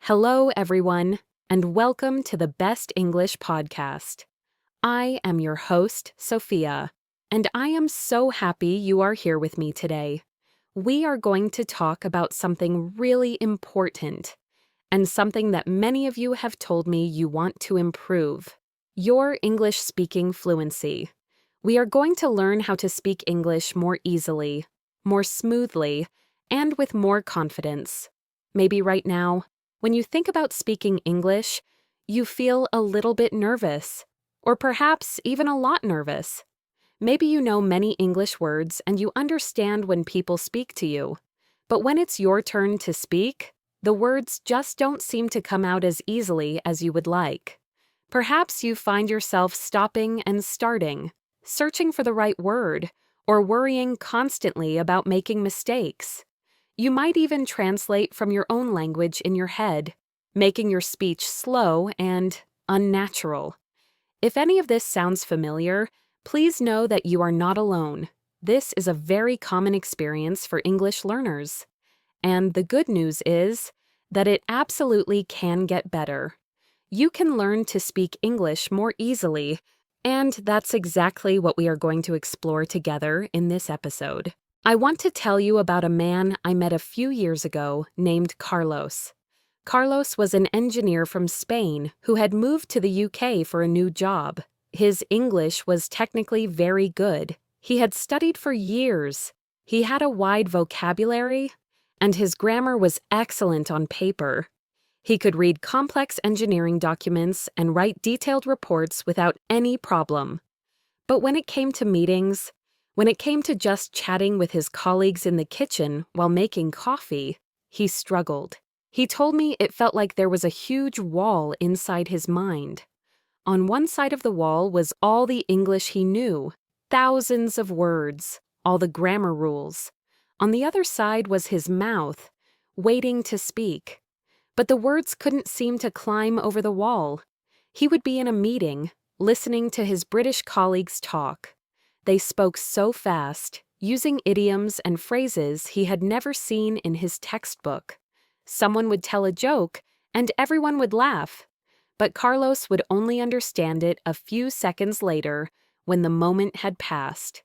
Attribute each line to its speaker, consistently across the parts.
Speaker 1: Hello, everyone, and welcome to the Best English Podcast. I am your host, Sophia, and I am so happy you are here with me today. We are going to talk about something really important and something that many of you have told me you want to improve: your English speaking fluency. We are going to learn how to speak English more easily, more smoothly, and with more confidence. Maybe right now, when you think about speaking English, you feel a little bit nervous, or perhaps even a lot nervous. Maybe you know many English words and you understand when people speak to you. But when it's your turn to speak, the words just don't seem to come out as easily as you would like. Perhaps you find yourself stopping and starting, searching for the right word, or worrying constantly about making mistakes. You might even translate from your own language in your head, making your speech slow and unnatural. If any of this sounds familiar, please know that you are not alone. This is a very common experience for English learners. And the good news is that it absolutely can get better. You can learn to speak English more easily, and that's exactly what we are going to explore together in this episode. I want to tell you about a man I met a few years ago named Carlos. Carlos was an engineer from Spain who had moved to the UK for a new job. His English was technically very good. He had studied for years. He had a wide vocabulary, and his grammar was excellent on paper. He could read complex engineering documents and write detailed reports without any problem. But when it came to meetings, when it came to just chatting with his colleagues in the kitchen while making coffee, he struggled. He told me it felt like there was a huge wall inside his mind. On one side of the wall was all the English he knew, thousands of words, all the grammar rules. On the other side was his mouth, waiting to speak. But the words couldn't seem to climb over the wall. He would be in a meeting, listening to his British colleagues talk. They spoke so fast, using idioms and phrases he had never seen in his textbook. Someone would tell a joke, and everyone would laugh. But Carlos would only understand it a few seconds later, when the moment had passed.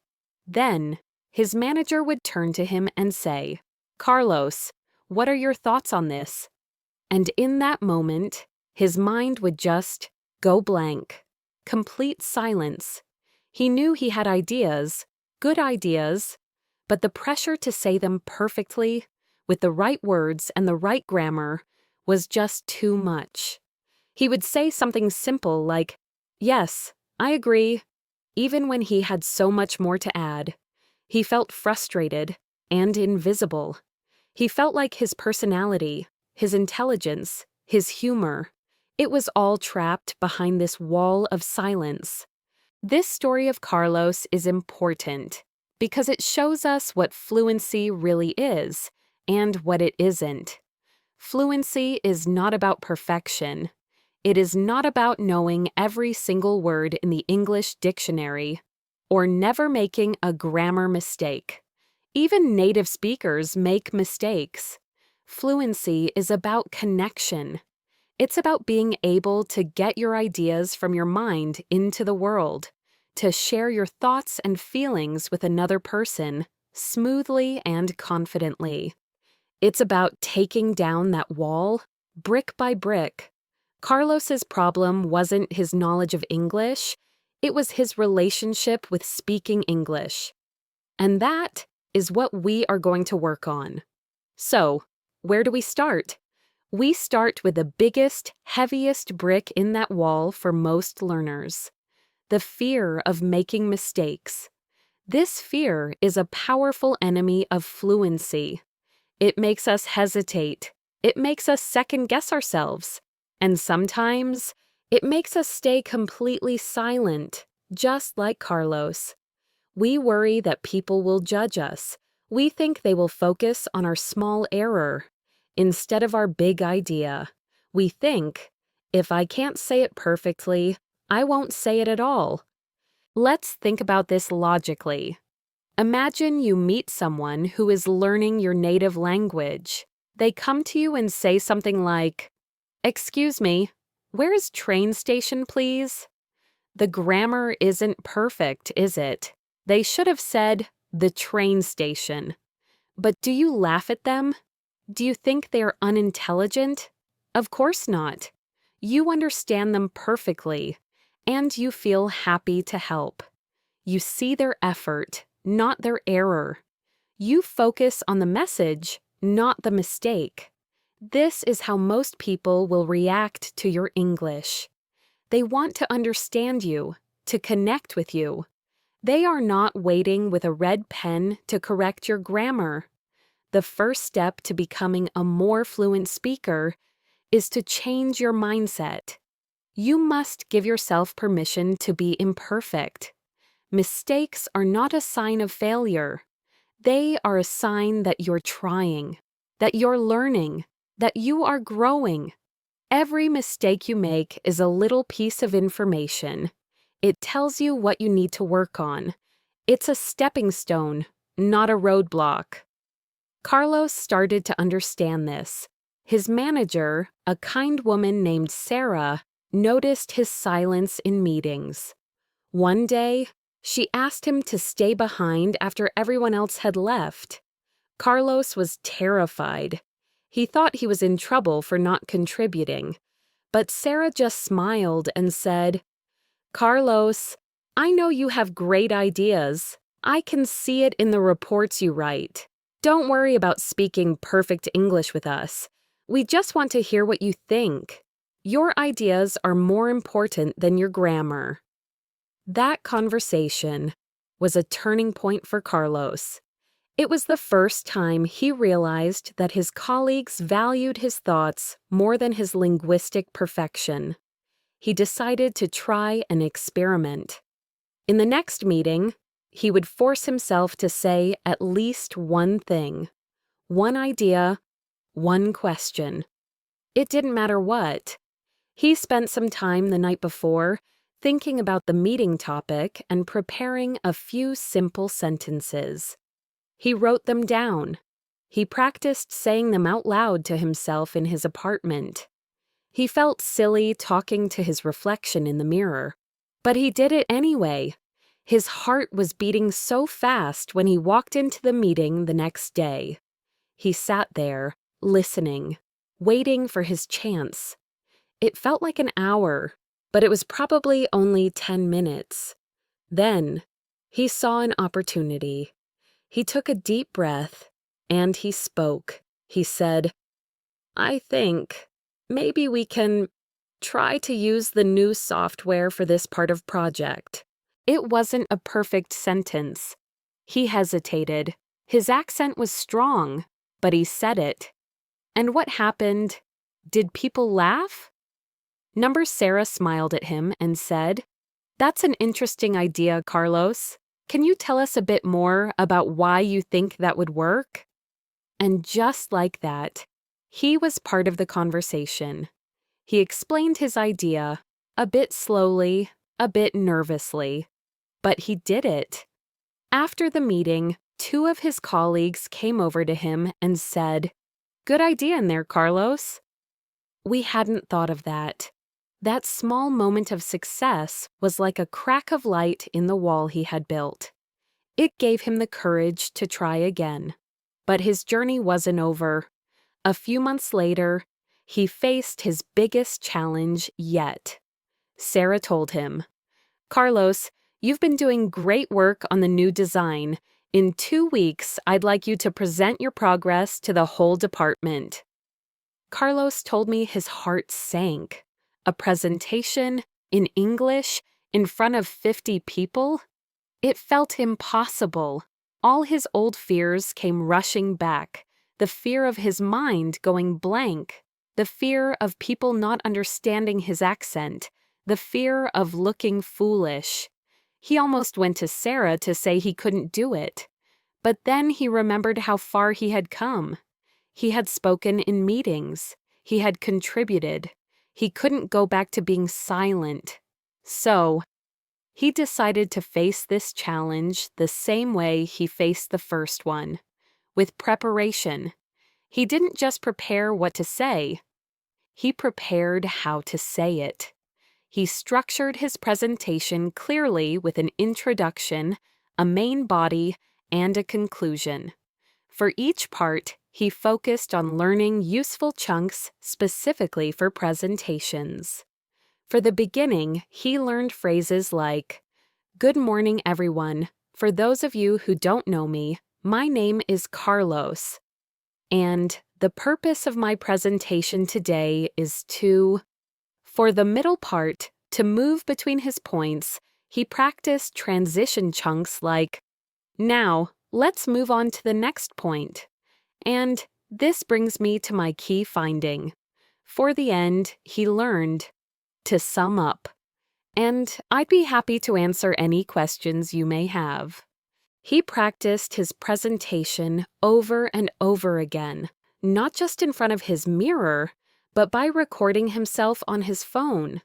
Speaker 1: Then, his manager would turn to him and say, "Carlos, what are your thoughts on this?" And in that moment, his mind would just go blank. Complete silence. He knew he had ideas, good ideas, but the pressure to say them perfectly, with the right words and the right grammar, was just too much. He would say something simple like, "Yes, I agree," even when he had so much more to add. He felt frustrated and invisible. He felt like his personality, his intelligence, his humor, it was all trapped behind this wall of silence. This story of Carlos is important because it shows us what fluency really is and what it isn't. Fluency is not about perfection. It is not about knowing every single word in the English dictionary or never making a grammar mistake. Even native speakers make mistakes. Fluency is about connection. It's about being able to get your ideas from your mind into the world, to share your thoughts and feelings with another person smoothly and confidently. It's about taking down that wall, brick by brick. Carlos's problem wasn't his knowledge of English, it was his relationship with speaking English. And that is what we are going to work on. So, where do we start? We start with the biggest, heaviest brick in that wall for most learners: the fear of making mistakes. This fear is a powerful enemy of fluency. It makes us hesitate. It makes us second-guess ourselves. And sometimes, it makes us stay completely silent, just like Carlos. We worry that people will judge us. We think they will focus on our small error instead of our big idea. We think, if I can't say it perfectly, I won't say it at all. Let's think about this logically. Imagine you meet someone who is learning your native language. They come to you and say something like, Excuse me, where is train station, please? The grammar isn't perfect, is it? They should have said the train station. But do you laugh at them? Do you think they're unintelligent? Of course not. You understand them perfectly, and you feel happy to help. You see their effort, not their error. You focus on the message, not the mistake. This is how most people will react to your English. They want to understand you, to connect with you. They are not waiting with a red pen to correct your grammar. The first step to becoming a more fluent speaker is to change your mindset. You must give yourself permission to be imperfect. Mistakes are not a sign of failure. They are a sign that you're trying, that you're learning, that you are growing. Every mistake you make is a little piece of information. It tells you what you need to work on. It's a stepping stone, not a roadblock. Carlos started to understand this. His manager, a kind woman named Sarah, noticed his silence in meetings. One day, she asked him to stay behind after everyone else had left. Carlos was terrified. He thought he was in trouble for not contributing. But Sarah just smiled and said, "Carlos, I know you have great ideas. I can see it in the reports you write. Don't worry about speaking perfect English with us. We just want to hear what you think. Your ideas are more important than your grammar." That conversation was a turning point for Carlos. It was the first time he realized that his colleagues valued his thoughts more than his linguistic perfection. He decided to try an experiment. In the next meeting, he would force himself to say at least one thing, one idea, one question. It didn't matter what. He spent some time the night before thinking about the meeting topic and preparing a few simple sentences. He wrote them down. He practiced saying them out loud to himself in his apartment. He felt silly talking to his reflection in the mirror, but he did it anyway. His heart was beating so fast when he walked into the meeting the next day. He sat there, listening, waiting for his chance. It felt like an hour, but it was probably only 10 minutes. Then, he saw an opportunity. He took a deep breath, and he spoke. He said, "I think maybe we can try to use the new software for this part of project." It wasn't a perfect sentence. He hesitated. His accent was strong, but he said it. And what happened? Did people laugh? Number Sarah smiled at him and said, "That's an interesting idea, Carlos. Can you tell us a bit more about why you think that would work?" And just like that, he was part of the conversation. He explained his idea, a bit slowly, a bit nervously, but he did it. After the meeting, 2 of his colleagues came over to him and said, "Good idea in there, Carlos." We hadn't thought of that. That small moment of success was like a crack of light in the wall he had built. It gave him the courage to try again. But his journey wasn't over. A few months later, he faced his biggest challenge yet. Sarah told him, "Carlos, you've been doing great work on the new design. In 2 weeks, I'd like you to present your progress to the whole department." Carlos told me his heart sank. A presentation in English in front of 50 people? It felt impossible. All his old fears came rushing back. The fear of his mind going blank. The fear of people not understanding his accent. The fear of looking foolish. He almost went to Sarah to say he couldn't do it. But then he remembered how far he had come. He had spoken in meetings. He had contributed. He couldn't go back to being silent. So, he decided to face this challenge the same way he faced the first one, with preparation. He didn't just prepare what to say. He prepared how to say it. He structured his presentation clearly with an introduction, a main body, and a conclusion. For each part, he focused on learning useful chunks specifically for presentations. For the beginning, he learned phrases like, "Good morning, everyone. For those of you who don't know me, my name is Carlos. And the purpose of my presentation today is to..." For the middle part, to move between his points, he practiced transition chunks like, "Now, let's move on to the next point. And this brings me to my key finding." For the end, he learned to sum up. And I'd be happy to answer any questions you may have. He practiced his presentation over and over again, not just in front of his mirror, but by recording himself on his phone.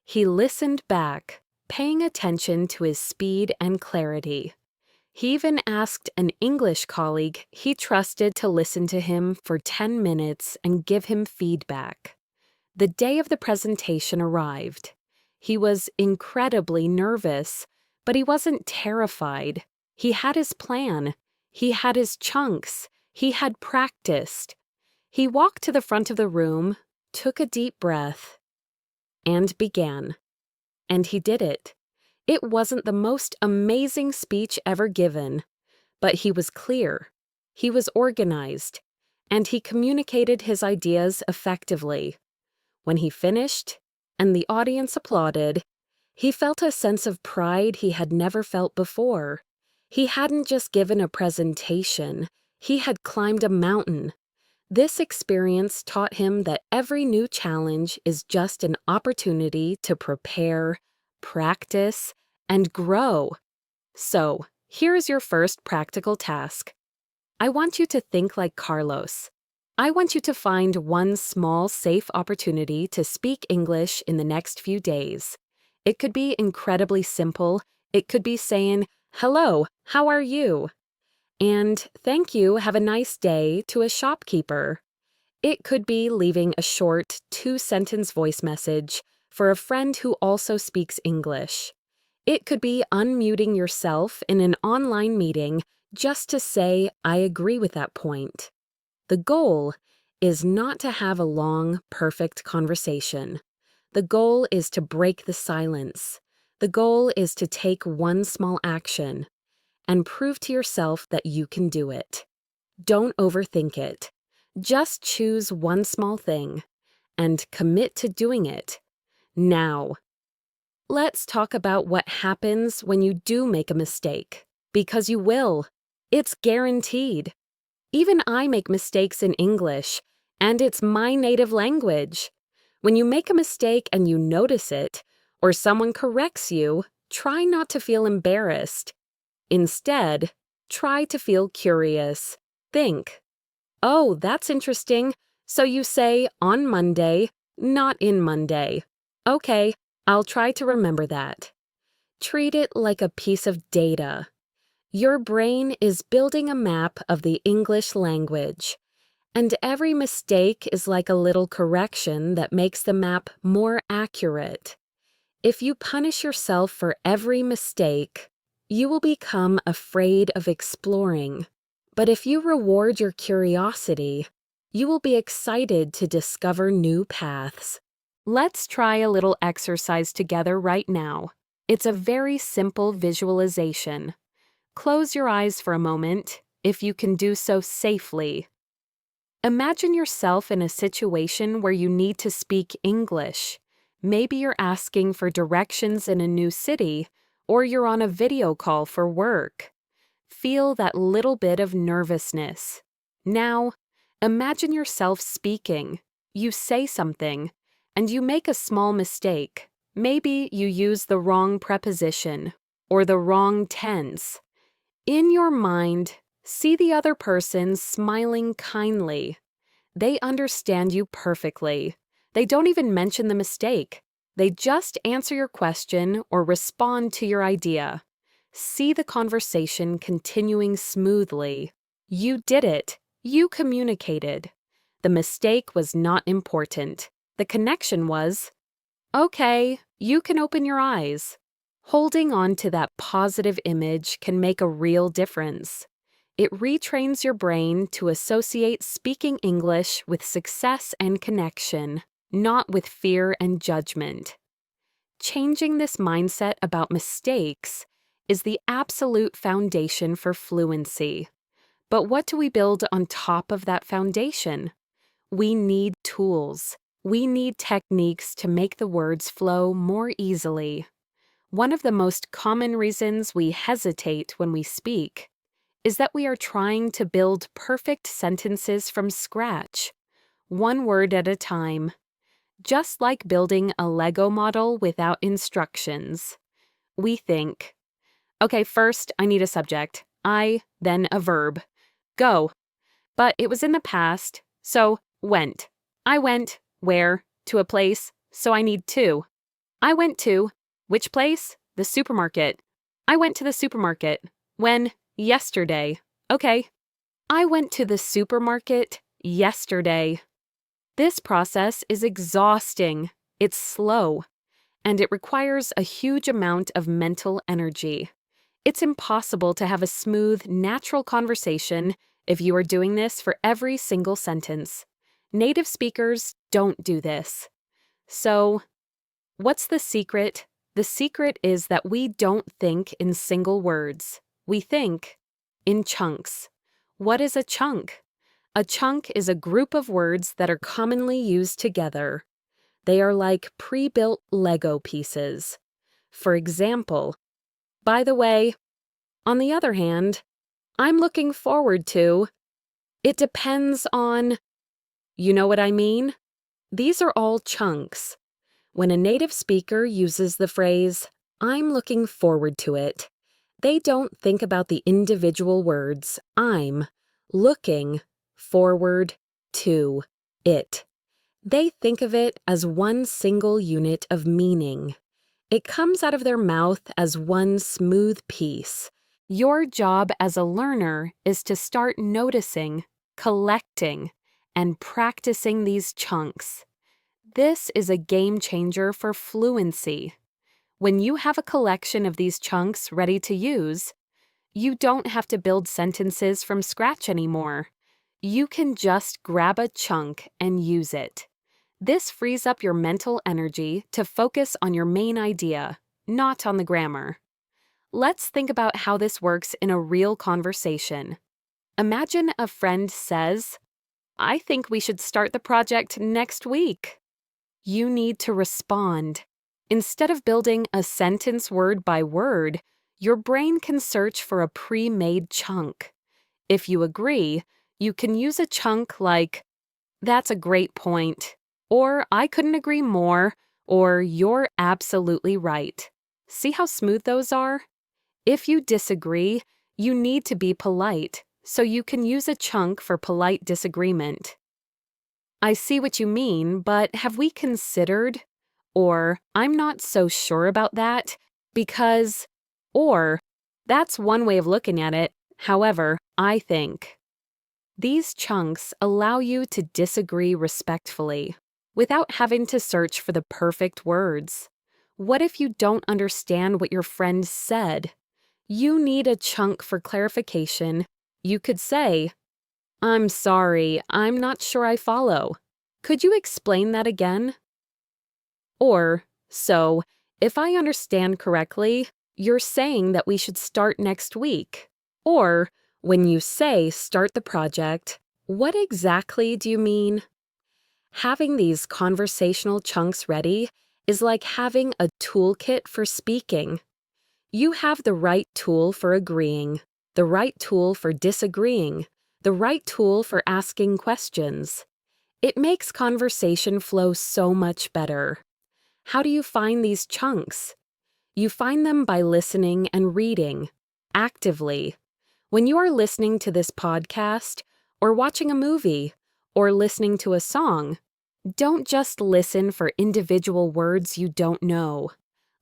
Speaker 1: He listened back, paying attention to his speed and clarity. He even asked an English colleague he trusted to listen to him for 10 minutes and give him feedback. The day of the presentation arrived. He was incredibly nervous, but he wasn't terrified. He had his plan. He had his chunks. He had practiced. He walked to the front of the room, took a deep breath, and began. And he did it. It wasn't the most amazing speech ever given, but he was clear. He was organized, and he communicated his ideas effectively. When he finished, and the audience applauded, he felt a sense of pride he had never felt before. He hadn't just given a presentation, he had climbed a mountain. This experience taught him that every new challenge is just an opportunity to prepare, practice, and grow. So, here's your first practical task. I want you to think like Carlos. I want you to find one small, safe opportunity to speak English in the next few days. It could be incredibly simple. It could be saying, "Hello, how are you?" And "Thank you, have a nice day" to a shopkeeper. It could be leaving a short 2-sentence voice message for a friend who also speaks English. It could be unmuting yourself in an online meeting just to say, "I agree with that point." The goal is not to have a long, perfect conversation. The goal is to break the silence. The goal is to take one small action and prove to yourself that you can do it. Don't overthink it. Just choose one small thing and commit to doing it. Now, let's talk about what happens when you do make a mistake, because you will. It's guaranteed. Even I make mistakes in English, and it's my native language. When you make a mistake and you notice it, or someone corrects you, try not to feel embarrassed. Instead, try to feel curious. Think, "Oh, that's interesting." So you say "on Monday," not "in Monday." Okay, I'll try to remember that. Treat it like a piece of data. Your brain is building a map of the English language, and every mistake is like a little correction that makes the map more accurate. If you punish yourself for every mistake, you will become afraid of exploring. But if you reward your curiosity, you will be excited to discover new paths. Let's try a little exercise together right now. It's a very simple visualization. Close your eyes for a moment, if you can do so safely. Imagine yourself in a situation where you need to speak English. Maybe you're asking for directions in a new city, or you're on a video call for work. Feel that little bit of nervousness. Now, imagine yourself speaking. You say something, and you make a small mistake. Maybe you use the wrong preposition, or the wrong tense. In your mind, see the other person smiling kindly. They understand you perfectly. They don't even mention the mistake. They just answer your question or respond to your idea. See the conversation continuing smoothly. You did it. You communicated. The mistake was not important. The connection was, okay, you can open your eyes. Holding on to that positive image can make a real difference. It retrains your brain to associate speaking English with success and connection, not with fear and judgment. Changing this mindset about mistakes is the absolute foundation for fluency. But what do we build on top of that foundation? We need tools. We need techniques to make the words flow more easily. One of the most common reasons we hesitate when we speak is that we are trying to build perfect sentences from scratch, one word at a time, just like building a Lego model without instructions. We think, okay, first I need a subject, then a verb, go. But it was in the past, so went. I went, where, to a place, so I need to. I went to, which place? The supermarket. I went to the supermarket. When? Yesterday. Okay. I went to the supermarket yesterday. This process is exhausting. It's slow. And it requires a huge amount of mental energy. It's impossible to have a smooth, natural conversation if you are doing this for every single sentence. Native speakers don't do this. So, what's the secret? The secret is that we don't think in single words. We think in chunks. What is a chunk? A chunk is a group of words that are commonly used together. They are like pre-built Lego pieces. For example, by the way, on the other hand, I'm looking forward to. It depends on. You know what I mean? These are all chunks. When a native speaker uses the phrase, I'm looking forward to it, they don't think about the individual words I'm looking forward to it. They think of it as one single unit of meaning. It comes out of their mouth as one smooth piece. Your job as a learner is to start noticing, collecting, and practicing these chunks. This is a game changer for fluency. When you have a collection of these chunks ready to use, you don't have to build sentences from scratch anymore. You can just grab a chunk and use it. This frees up your mental energy to focus on your main idea, not on the grammar. Let's think about how this works in a real conversation. Imagine a friend says, I think we should start the project next week. You need to respond. Instead of building a sentence word by word, your brain can search for a pre-made chunk. If you agree, you can use a chunk like, that's a great point, or I couldn't agree more, or you're absolutely right. See how smooth those are? If you disagree, you need to be polite, so you can use a chunk for polite disagreement. I see what you mean, but have we considered? Or, I'm not so sure about that, because, or, that's one way of looking at it, however, I think. These chunks allow you to disagree respectfully, without having to search for the perfect words. What if you don't understand what your friend said? You need a chunk for clarification. You could say, I'm sorry, I'm not sure I follow. Could you explain that again? Or, so, if I understand correctly, you're saying that we should start next week. Or, when you say start the project, what exactly do you mean? Having these conversational chunks ready is like having a toolkit for speaking. You have the right tool for agreeing, the right tool for disagreeing, the right tool for asking questions. It makes conversation flow so much better. How do you find these chunks? You find them by listening and reading, actively. When you are listening to this podcast, or watching a movie, or listening to a song, don't just listen for individual words you don't know.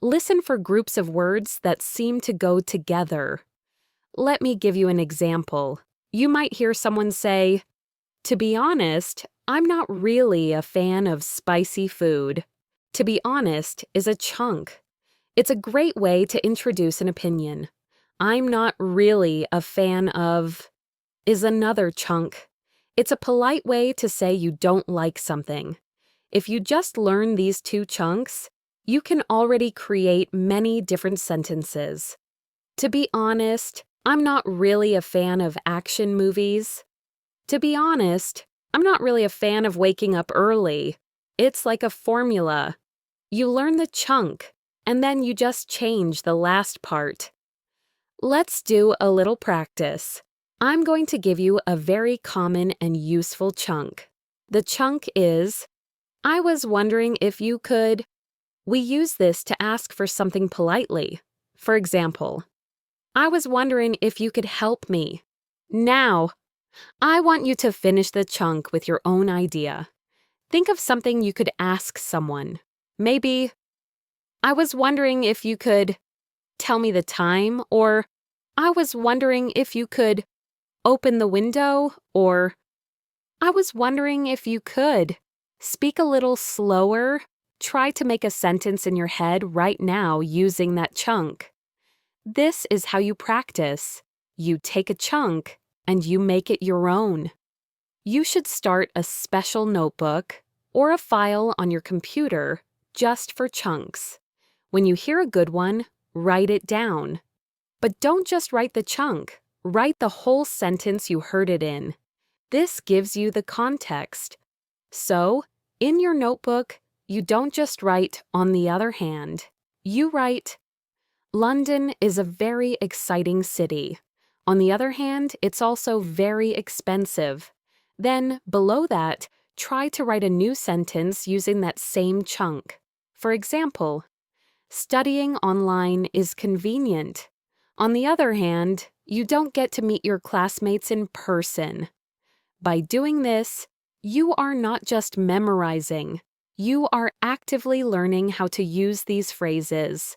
Speaker 1: Listen for groups of words that seem to go together. Let me give you an example. You might hear someone say, to be honest, I'm not really a fan of spicy food. To be honest, is a chunk. It's a great way to introduce an opinion. I'm not really a fan of is another chunk. It's a polite way to say you don't like something. If you just learn these two chunks, you can already create many different sentences. To be honest, I'm not really a fan of action movies. To be honest, I'm not really a fan of waking up early. It's like a formula. You learn the chunk, and then you just change the last part. Let's do a little practice. I'm going to give you a very common and useful chunk. The chunk is, I was wondering if you could. We use this to ask for something politely. For example, I was wondering if you could help me. Now, I want you to finish the chunk with your own idea. Think of something you could ask someone. Maybe, I was wondering if you could tell me the time, or I was wondering if you could open the window, or I was wondering if you could speak a little slower. Try to make a sentence in your head right now using that chunk. This is how you practice. You take a chunk and you make it your own. You should start a special notebook or a file on your computer just for chunks. When you hear a good one, write it down. But don't just write the chunk. Write the whole sentence you heard it in. This gives you the context. So, in your notebook, you don't just write, on the other hand. You write, London is a very exciting city. On the other hand, it's also very expensive. Then, below that, try to write a new sentence using that same chunk. For example, studying online is convenient. On the other hand, you don't get to meet your classmates in person. By doing this, you are not just memorizing. You are actively learning how to use these phrases.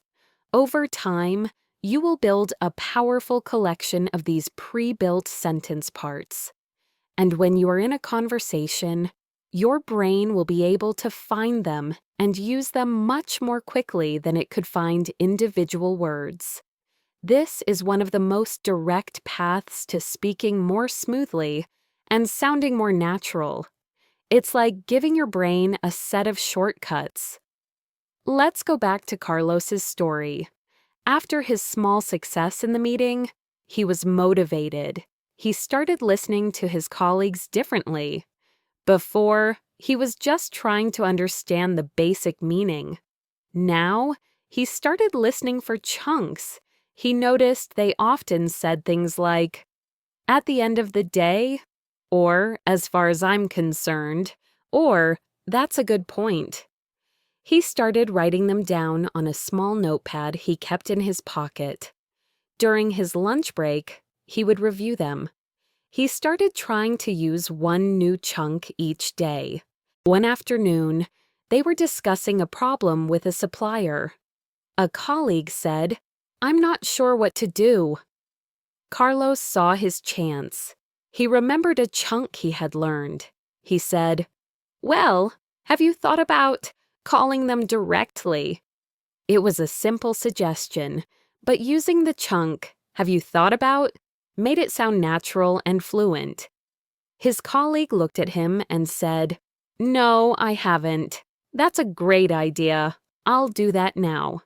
Speaker 1: Over time, you will build a powerful collection of these pre-built sentence parts. And when you are in a conversation, your brain will be able to find them and use them much more quickly than it could find individual words. This is one of the most direct paths to speaking more smoothly and sounding more natural. It's like giving your brain a set of shortcuts. Let's go back to Carlos's story. After his small success in the meeting, he was motivated. He started listening to his colleagues differently. Before, he was just trying to understand the basic meaning. Now, he started listening for chunks. He noticed they often said things like, at the end of the day, or as far as I'm concerned, or that's a good point. He started writing them down on a small notepad he kept in his pocket. During his lunch break, he would review them. He started trying to use one new chunk each day. One afternoon, they were discussing a problem with a supplier. A colleague said, I'm not sure what to do. Carlos saw his chance. He remembered a chunk he had learned. He said, well, have you thought about calling them directly? It was a simple suggestion, but using the chunk, have you thought about, made it sound natural and fluent. His colleague looked at him and said, no, I haven't. That's a great idea. I'll do that now.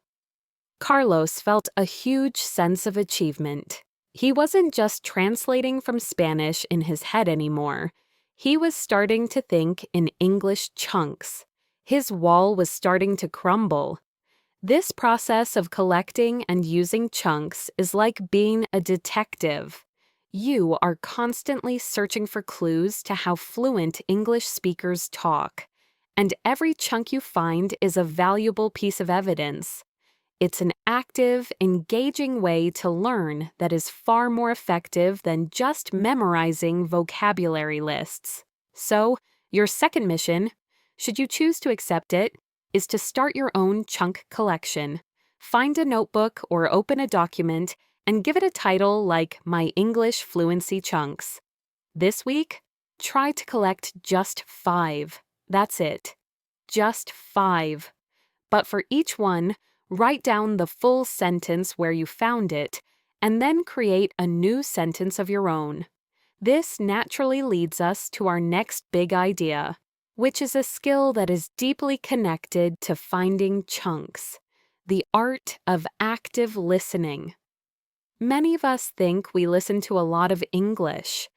Speaker 1: Carlos felt a huge sense of achievement. He wasn't just translating from Spanish in his head anymore. He was starting to think in English chunks. His wall was starting to crumble. This process of collecting and using chunks is like being a detective. You are constantly searching for clues to how fluent English speakers talk, and every chunk you find is a valuable piece of evidence. It's an active, engaging way to learn that is far more effective than just memorizing vocabulary lists. So, your second mission, should you choose to accept it, is to start your own chunk collection. Find a notebook or open a document and give it a title like My English Fluency Chunks. This week, Try to collect just 5. That's it. Just 5. But for each one, write down the full sentence where you found it, and then create a new sentence of your own. This naturally leads us to our next big idea, which is a skill that is deeply connected to finding chunks, the art of active listening. Many of us think we listen to a lot of English.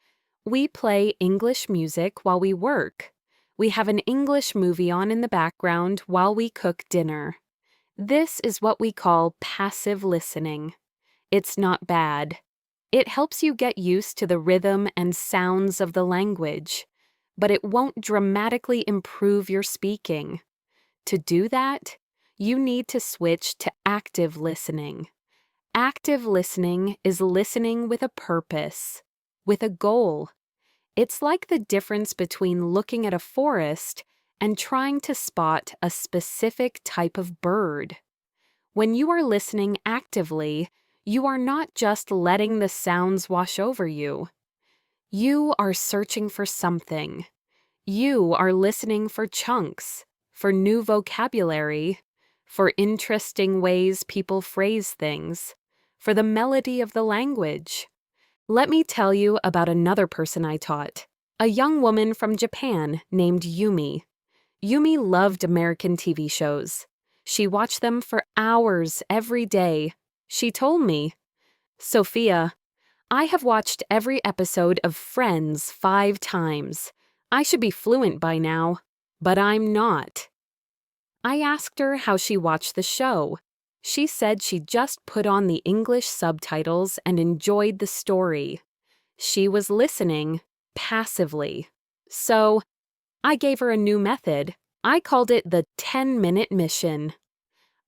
Speaker 1: We play English music while we work. We have an English movie on in the background while we cook dinner. This is what we call passive listening. It's not bad. It helps you get used to the rhythm and sounds of the language, but it won't dramatically improve your speaking. To do that, you need to switch to active listening. Active listening is listening with a purpose, with a goal. It's like the difference between looking at a forest and trying to spot a specific type of bird. When you are listening actively, you are not just letting the sounds wash over you. You are searching for something. You are listening for chunks, for new vocabulary, for interesting ways people phrase things, for the melody of the language. Let me tell you about another person I taught, a young woman from Japan named Yumi. Yumi loved American TV shows. She watched them for hours every day. She told me, "Sophia, I have watched every episode of Friends 5 times. I should be fluent by now, but I'm not." I asked her how she watched the show. She said she just put on the English subtitles and enjoyed the story. She was listening passively. So, I gave her a new method. I called it the 10-minute mission.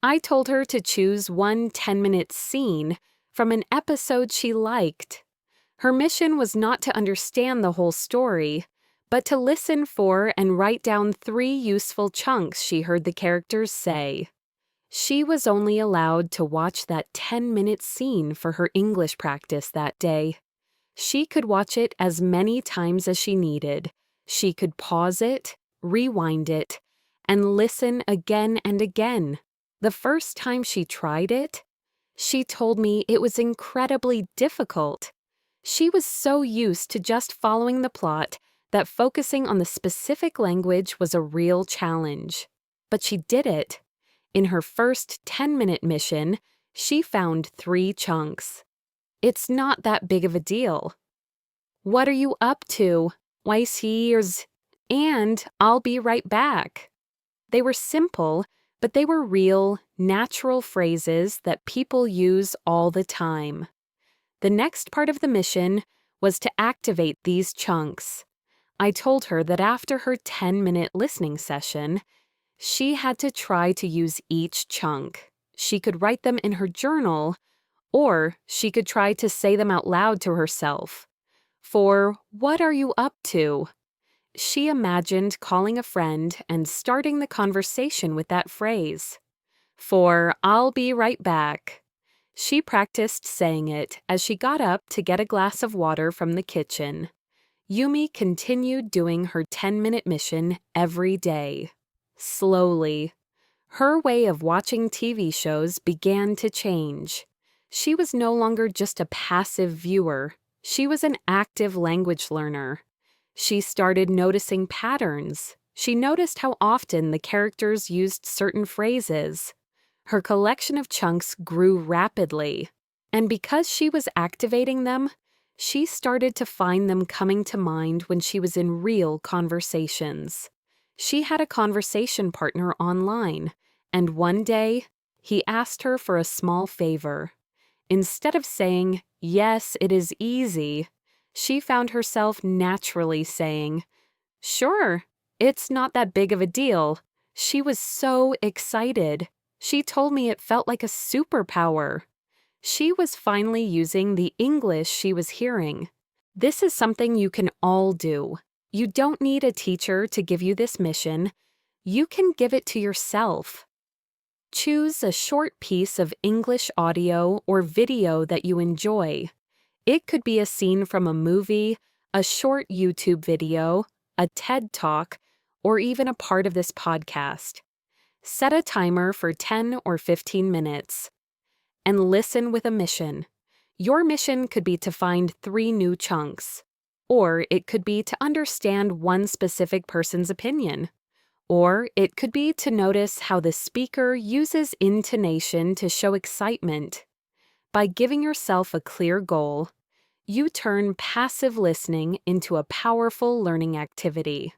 Speaker 1: I told her to choose one 10-minute scene from an episode she liked. Her mission was not to understand the whole story, but to listen for and write down 3 useful chunks she heard the characters say. She was only allowed to watch that 10-minute scene for her English practice that day. She could watch it as many times as she needed. She could pause it, rewind it, and listen again and again. The first time she tried it, she told me it was incredibly difficult. She was so used to just following the plot that focusing on the specific language was a real challenge. But she did it. In her first 10-minute mission, she found 3 chunks. It's not that big of a deal. What are you up to? Why's here's and I'll be right back. They were simple, but they were real, natural phrases that people use all the time. The next part of the mission was to activate these chunks. I told her that after her 10-minute listening session, she had to try to use each chunk. She could write them in her journal, or she could try to say them out loud to herself. For what are you up to? She imagined calling a friend and starting the conversation with that phrase. For I'll be right back. She practiced saying it as she got up to get a glass of water from the kitchen. Yumi continued doing her 10-minute mission every day. Slowly, her way of watching TV shows began to change. She was no longer just a passive viewer. She was an active language learner. She started noticing patterns. She noticed how often the characters used certain phrases. Her collection of chunks grew rapidly, and because she was activating them, she started to find them coming to mind when she was in real conversations. She had a conversation partner online, and one day, he asked her for a small favor. Instead of saying, "Yes, it is easy," she found herself naturally saying, "Sure, it's not that big of a deal." She was so excited. She told me it felt like a superpower. She was finally using the English she was hearing. This is something you can all do. You don't need a teacher to give you this mission. You can give it to yourself. Choose a short piece of English audio or video that you enjoy. It could be a scene from a movie, a short YouTube video, a TED Talk, or even a part of this podcast. Set a timer for 10 or 15 minutes. And listen with a mission. Your mission could be to find 3 new chunks. Or it could be to understand one specific person's opinion. Or it could be to notice how the speaker uses intonation to show excitement. By giving yourself a clear goal, you turn passive listening into a powerful learning activity.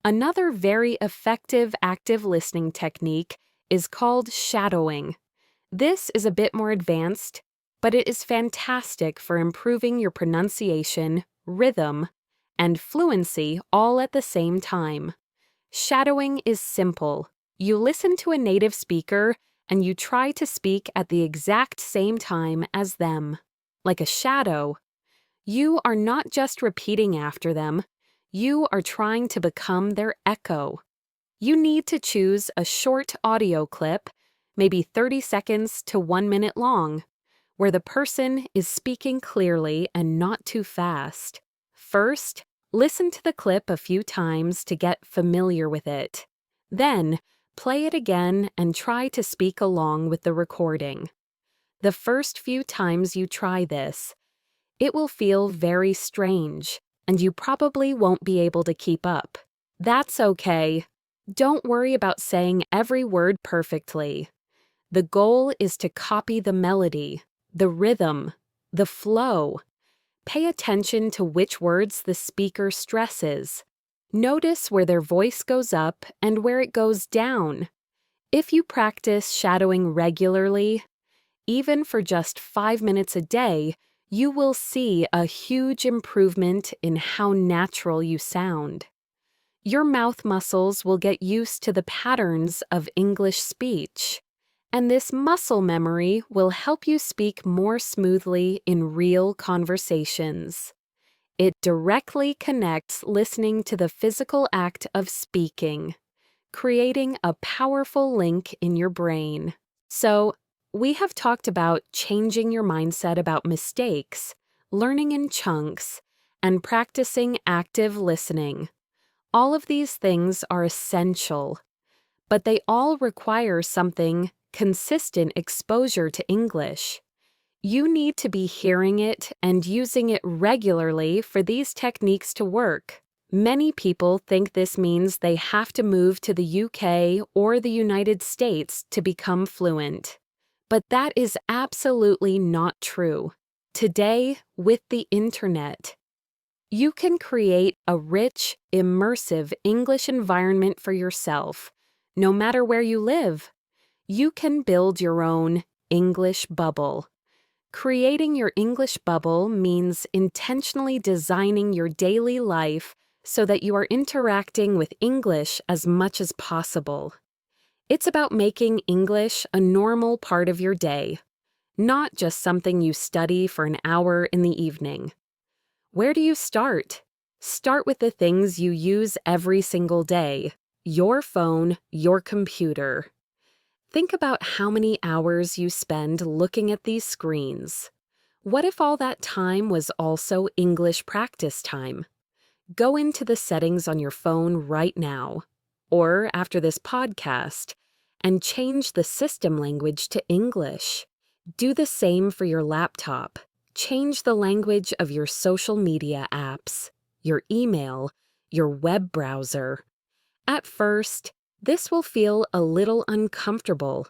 Speaker 1: Another very effective active listening technique is called shadowing. This is a bit more advanced, but it is fantastic for improving your pronunciation, rhythm, and fluency all at the same time. Shadowing is simple. You listen to a native speaker and you try to speak at the exact same time as them. Like a shadow. You are not just repeating after them, you are trying to become their echo. You need to choose a short audio clip, maybe 30 seconds to 1 minute long, where the person is speaking clearly and not too fast. First, listen to the clip a few times to get familiar with it. Then, play it again and try to speak along with the recording. The first few times you try this, it will feel very strange, and you probably won't be able to keep up. That's okay. Don't worry about saying every word perfectly. The goal is to copy the melody, the rhythm, the flow. Pay attention to which words the speaker stresses. Notice where their voice goes up and where it goes down. If you practice shadowing regularly, even for just 5 minutes a day, you will see a huge improvement in how natural you sound. Your mouth muscles will get used to the patterns of English speech, and this muscle memory will help you speak more smoothly in real conversations. It directly connects listening to the physical act of speaking, creating a powerful link in your brain. So, we have talked about changing your mindset about mistakes, learning in chunks, and practicing active listening. All of these things are essential, but they all require something consistent exposure to English. You need to be hearing it and using it regularly for these techniques to work. Many people think this means they have to move to the UK or the United States to become fluent. But that is absolutely not true. Today, with the internet, you can create a rich, immersive English environment for yourself, no matter where you live. You can build your own English bubble. Creating your English bubble means intentionally designing your daily life so that you are interacting with English as much as possible. It's about making English a normal part of your day, not just something you study for an hour in the evening. Where do you start? Start with the things you use every single day: your phone, your computer. Think about how many hours you spend looking at these screens. What if all that time was also English practice time? Go into the settings on your phone right now, or after this podcast, and change the system language to English. Do the same for your laptop. Change the language of your social media apps, your email, your web browser. At first, this will feel a little uncomfortable.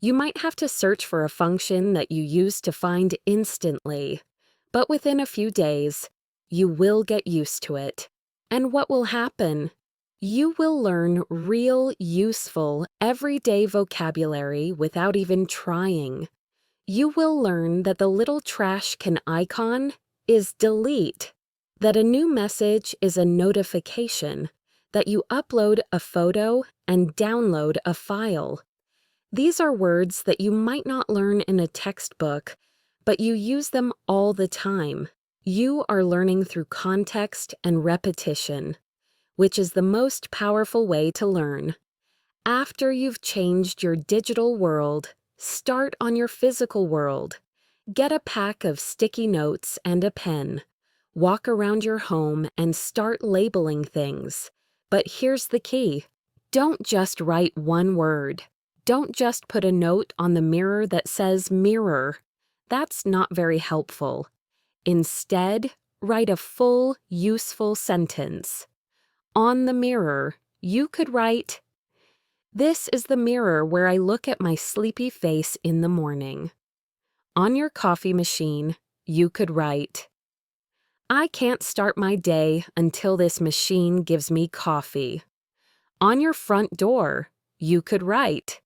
Speaker 1: You might have to search for a function that you used to find instantly, but within a few days, you will get used to it. And what will happen? You will learn real, useful, everyday vocabulary without even trying. You will learn that the little trash can icon is delete, that a new message is a notification, that you upload a photo and download a file. These are words that you might not learn in a textbook, but you use them all the time. You are learning through context and repetition, which is the most powerful way to learn. After you've changed your digital world, start on your physical world. Get a pack of sticky notes and a pen. Walk around your home and start labeling things. But here's the key. Don't just write one word. Don't just put a note on the mirror that says mirror. That's not very helpful. Instead, write a full, useful sentence. On the mirror, you could write, "This is the mirror where I look at my sleepy face in the morning." On your coffee machine, you could write, "I can't start my day until this machine gives me coffee." On your front door, you could write,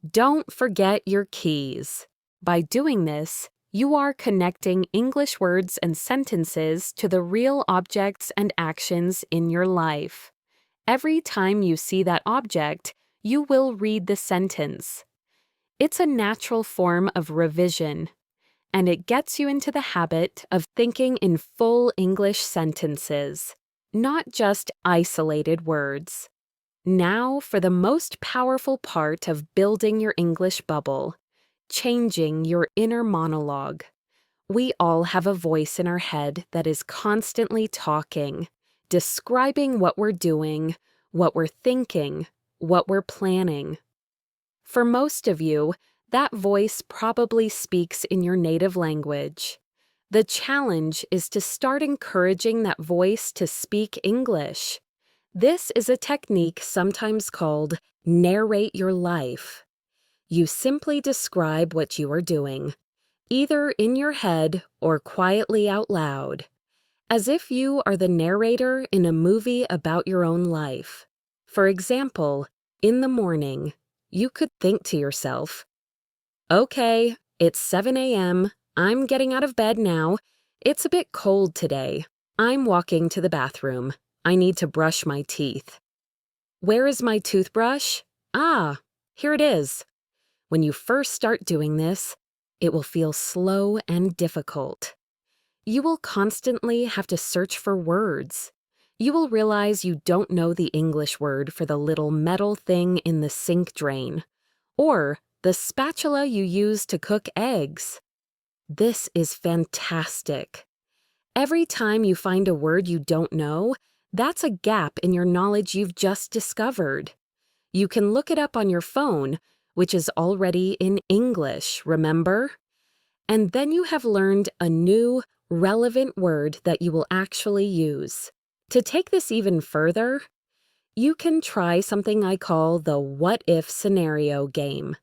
Speaker 1: "Don't forget your keys." By doing this, you are connecting English words and sentences to the real objects and actions in your life. Every time you see that object, you will read the sentence. It's a natural form of revision, and it gets you into the habit of thinking in full English sentences, not just isolated words. Now for the most powerful part of building your English bubble, changing your inner monologue. We all have a voice in our head that is constantly talking, describing what we're doing, what we're thinking, what we're planning. For most of you, that voice probably speaks in your native language. The challenge is to start encouraging that voice to speak English. This is a technique sometimes called narrate your life. You simply describe what you are doing, either in your head or quietly out loud, as if you are the narrator in a movie about your own life. For example, in the morning, you could think to yourself, "Okay, it's 7 a.m. I'm getting out of bed now. It's a bit cold today. I'm walking to the bathroom. I need to brush my teeth. Where is my toothbrush? Ah, here it is." When you first start doing this, it will feel slow and difficult. You will constantly have to search for words. You will realize you don't know the English word for the little metal thing in the sink drain, or the spatula you use to cook eggs. This is fantastic. Every time you find a word you don't know, that's a gap in your knowledge you've just discovered. You can look it up on your phone, which is already in English, remember? And then you have learned a new, relevant word that you will actually use. To take this even further, you can try something I call the what if scenario game.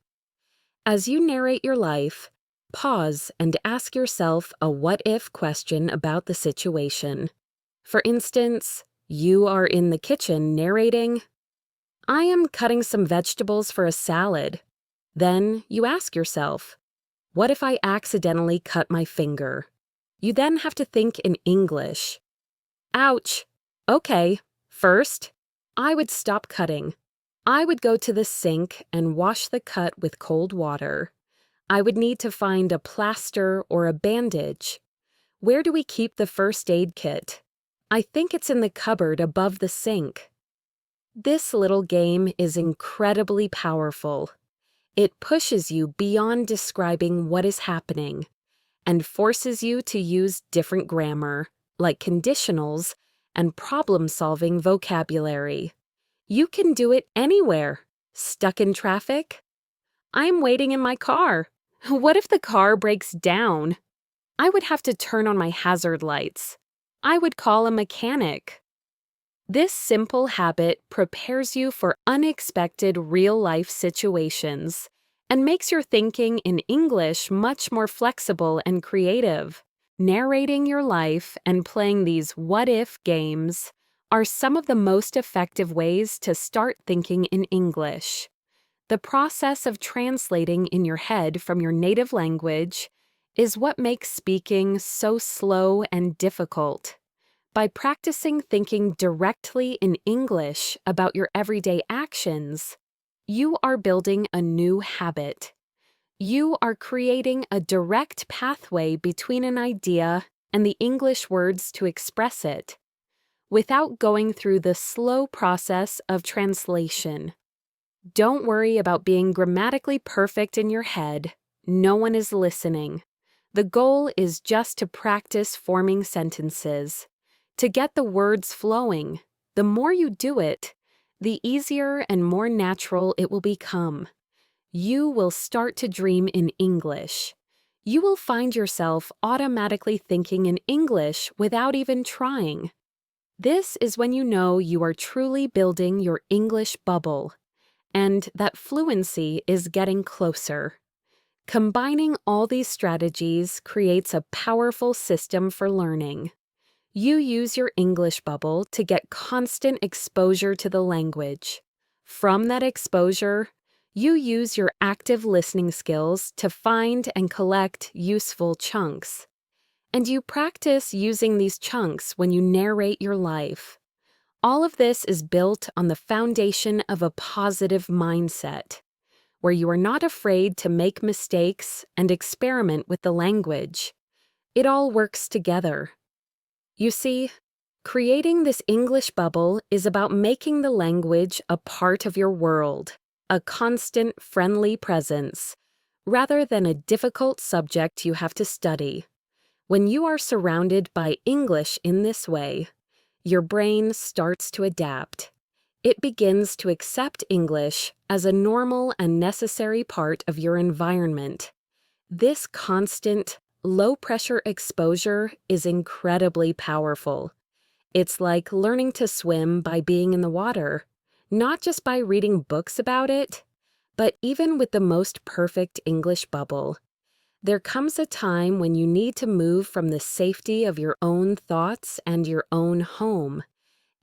Speaker 1: As you narrate your life, pause and ask yourself a what if question about the situation. For instance, you are in the kitchen narrating, "I am cutting some vegetables for a salad." Then you ask yourself, "What if I accidentally cut my finger?" You then have to think in English. "Ouch. Okay, first, I would stop cutting. I would go to the sink and wash the cut with cold water. I would need to find a plaster or a bandage. Where do we keep the first aid kit? I think it's in the cupboard above the sink." This little game is incredibly powerful. It pushes you beyond describing what is happening and forces you to use different grammar, like conditionals and problem-solving vocabulary. You can do it anywhere. Stuck in traffic? "I'm waiting in my car. What if the car breaks down? I would have to turn on my hazard lights. I would call a mechanic." This simple habit prepares you for unexpected real-life situations and makes your thinking in English much more flexible and creative. Narrating your life and playing these what-if games are some of the most effective ways to start thinking in English. The process of translating in your head from your native language is what makes speaking so slow and difficult. By practicing thinking directly in English about your everyday actions, you are building a new habit. You are creating a direct pathway between an idea and the English words to express it, without going through the slow process of translation. Don't worry about being grammatically perfect in your head. No one is listening. The goal is just to practice forming sentences, to get the words flowing. The more you do it, the easier and more natural it will become. You will start to dream in English. You will find yourself automatically thinking in English without even trying. This is when you know you are truly building your English bubble, and that fluency is getting closer. Combining all these strategies creates a powerful system for learning. You use your English bubble to get constant exposure to the language. From that exposure, you use your active listening skills to find and collect useful chunks. And you practice using these chunks when you narrate your life. All of this is built on the foundation of a positive mindset, where you are not afraid to make mistakes and experiment with the language. It all works together. You see, creating this English bubble is about making the language a part of your world, a constant, friendly presence, rather than a difficult subject you have to study. When you are surrounded by English in this way, your brain starts to adapt. It begins to accept English as a normal and necessary part of your environment. This constant, low-pressure exposure is incredibly powerful. It's like learning to swim by being in the water, not just by reading books about it, but even with the most perfect English bubble. There comes a time when you need to move from the safety of your own thoughts and your own home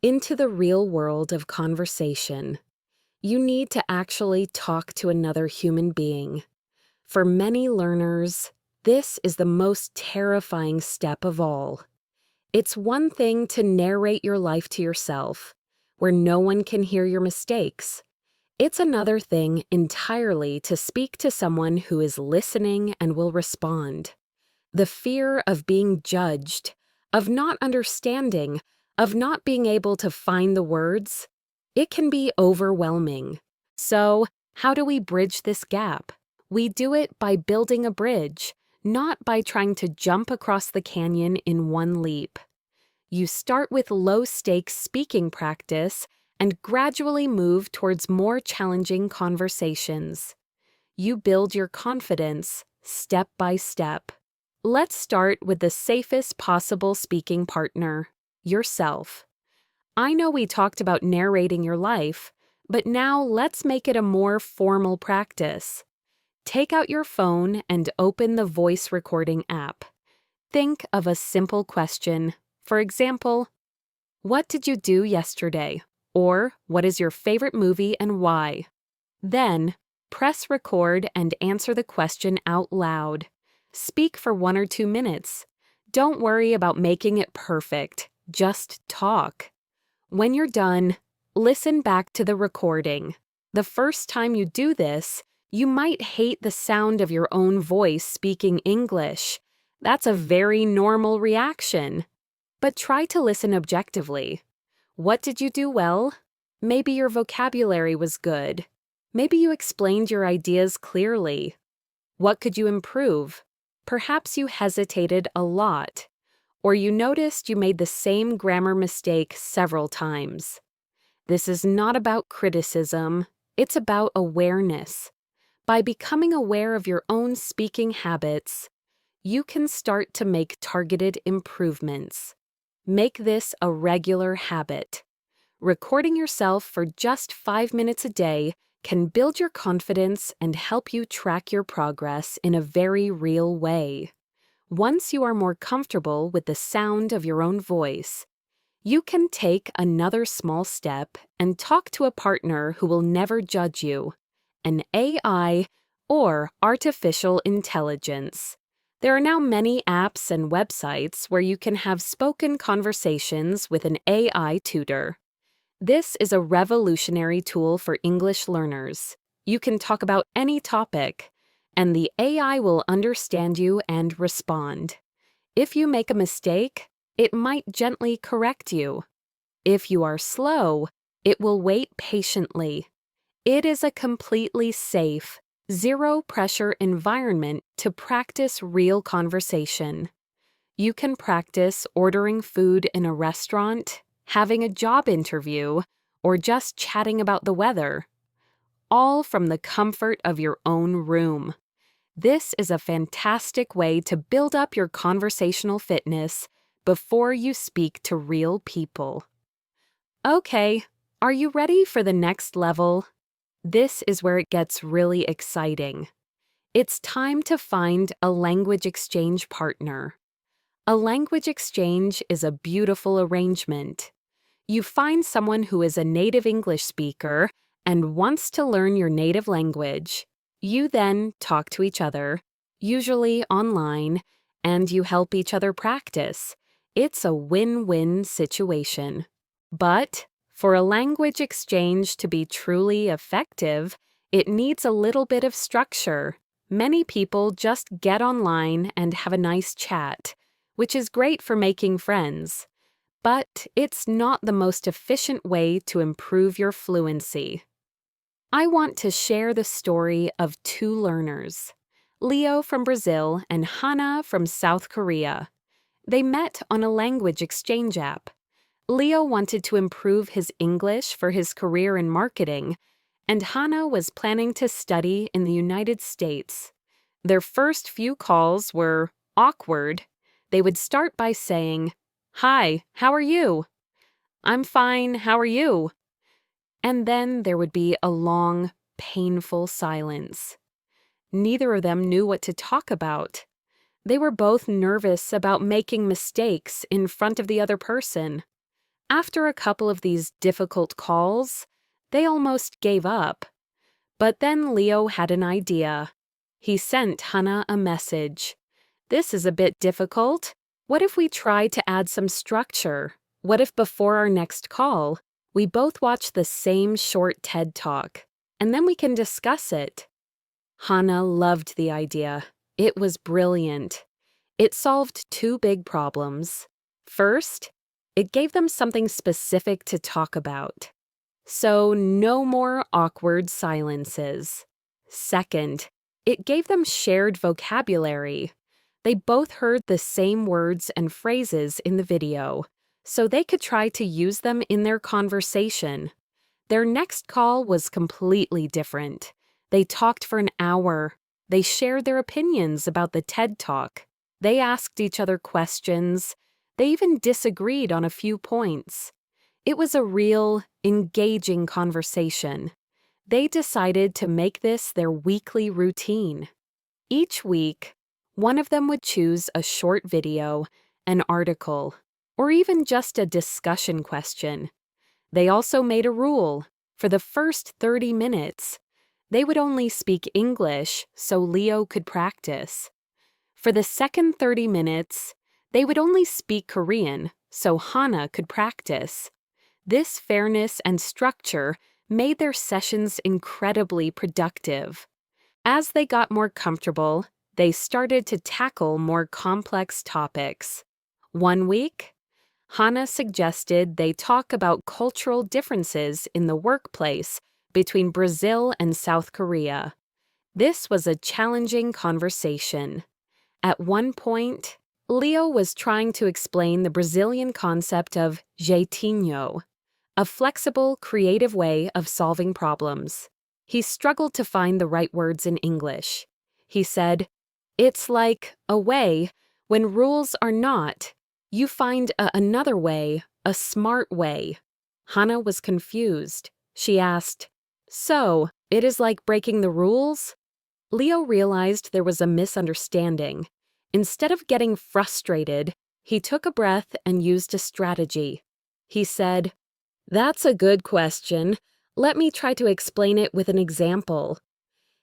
Speaker 1: into the real world of conversation. You need to actually talk to another human being. For many learners, this is the most terrifying step of all. It's one thing to narrate your life to yourself, where no one can hear your mistakes. It's another thing entirely to speak to someone who is listening and will respond. The fear of being judged, of not understanding, of not being able to find the words, it can be overwhelming. So, how do we bridge this gap? We do it by building a bridge, not by trying to jump across the canyon in one leap. You start with low-stakes speaking practice and gradually move towards more challenging conversations. You build your confidence step by step. Let's start with the safest possible speaking partner, yourself. I know we talked about narrating your life, but now let's make it a more formal practice. Take out your phone and open the voice recording app. Think of a simple question. For example, what did you do yesterday? Or what is your favorite movie and why? Then, press record and answer the question out loud. Speak for 1 or 2 minutes. Don't worry about making it perfect. Just talk. When you're done, listen back to the recording. The first time you do this, you might hate the sound of your own voice speaking English. That's a very normal reaction. But try to listen objectively. What did you do well? Maybe your vocabulary was good. Maybe you explained your ideas clearly. What could you improve? Perhaps you hesitated a lot, or you noticed you made the same grammar mistake several times. This is not about criticism, it's about awareness. By becoming aware of your own speaking habits, you can start to make targeted improvements. Make this a regular habit. Recording yourself for just 5 minutes a day can build your confidence and help you track your progress in a very real way. Once you are more comfortable with the sound of your own voice, you can take another small step and talk to a partner who will never judge you, an AI or artificial intelligence. There are now many apps and websites where you can have spoken conversations with an AI tutor. This is a revolutionary tool for English learners. You can talk about any topic, and the AI will understand you and respond. If you make a mistake, it might gently correct you. If you are slow, it will wait patiently. It is a completely safe, zero-pressure environment to practice real conversation. You can practice ordering food in a restaurant, having a job interview, or just chatting about the weather, all from the comfort of your own room. This is a fantastic way to build up your conversational fitness before you speak to real people. Okay, are you ready for the next level? This is where it gets really exciting. It's time to find a language exchange partner. A language exchange is a beautiful arrangement. You find someone who is a native English speaker and wants to learn your native language. You then talk to each other, usually online, and you help each other practice. It's a win-win situation. But for a language exchange to be truly effective, it needs a little bit of structure. Many people just get online and have a nice chat, which is great for making friends. But it's not the most efficient way to improve your fluency. I want to share the story of two learners, Leo from Brazil and Hannah from South Korea. They met on a language exchange app. Leo wanted to improve his English for his career in marketing, and Hannah was planning to study in the United States. Their first few calls were awkward. They would start by saying, "Hi, how are you?" "I'm fine, how are you?" And then there would be a long, painful silence. Neither of them knew what to talk about. They were both nervous about making mistakes in front of the other person. After a couple of these difficult calls, they almost gave up. But then Leo had an idea. He sent Hannah a message. "This is a bit difficult. What if we try to add some structure? What if before our next call, we both watch the same short TED Talk, and then we can discuss it?" Hannah loved the idea. It was brilliant. It solved two big problems. First, it gave them something specific to talk about. So no more awkward silences. Second, it gave them shared vocabulary. They both heard the same words and phrases in the video, so they could try to use them in their conversation. Their next call was completely different. They talked for an hour. They shared their opinions about the TED Talk. They asked each other questions. They even disagreed on a few points. It was a real, engaging conversation. They decided to make this their weekly routine. Each week, one of them would choose a short video, an article, or even just a discussion question. They also made a rule. For the first 30 minutes, they would only speak English so Leo could practice. For the second 30 minutes, they would only speak Korean so Hannah could practice. This fairness and structure made their sessions incredibly productive. As they got more comfortable, they started to tackle more complex topics. One week, Hannah suggested they talk about cultural differences in the workplace between Brazil and South Korea. This was a challenging conversation. At one point, Leo was trying to explain the Brazilian concept of jeitinho, a flexible, creative way of solving problems. He struggled to find the right words in English. He said, "It's like a way when rules are not. You find another way, a smart way." Hannah was confused. She asked, "So, it is like breaking the rules?" Leo realized there was a misunderstanding. Instead of getting frustrated, he took a breath and used a strategy. He said, "That's a good question. Let me try to explain it with an example."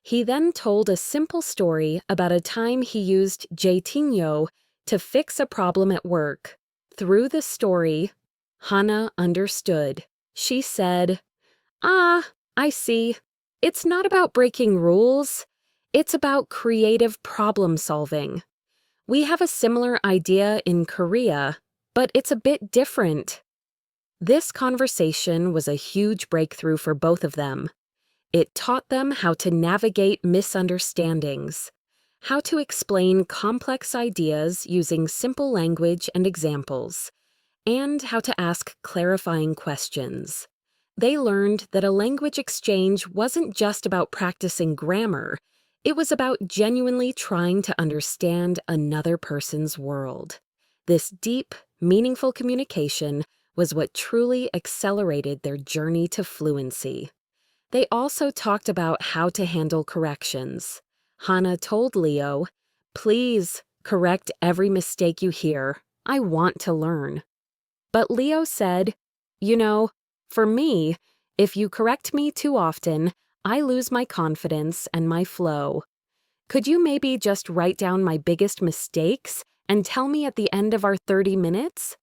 Speaker 1: He then told a simple story about a time he used jeitinho to fix a problem at work. Through the story, Hannah understood. She said, "Ah, I see. It's not about breaking rules. It's about creative problem solving. We have a similar idea in Korea, but it's a bit different." This conversation was a huge breakthrough for both of them. It taught them how to navigate misunderstandings, how to explain complex ideas using simple language and examples, and how to ask clarifying questions. They learned that a language exchange wasn't just about practicing grammar, it was about genuinely trying to understand another person's world. This deep, meaningful communication was what truly accelerated their journey to fluency. They also talked about how to handle corrections. Hannah told Leo, "Please correct every mistake you hear. I want to learn." But Leo said, "For me, if you correct me too often, I lose my confidence and my flow. Could you maybe just write down my biggest mistakes and tell me at the end of our 30 minutes?"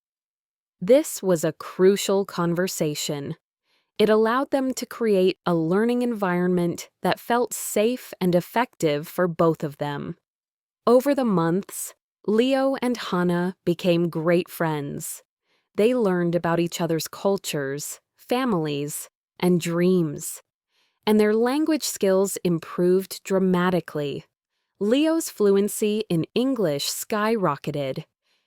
Speaker 1: This was a crucial conversation. It allowed them to create a learning environment that felt safe and effective for both of them. Over the months, Leo and Hannah became great friends. They learned about each other's cultures, families, and dreams, and their language skills improved dramatically. Leo's fluency in English skyrocketed.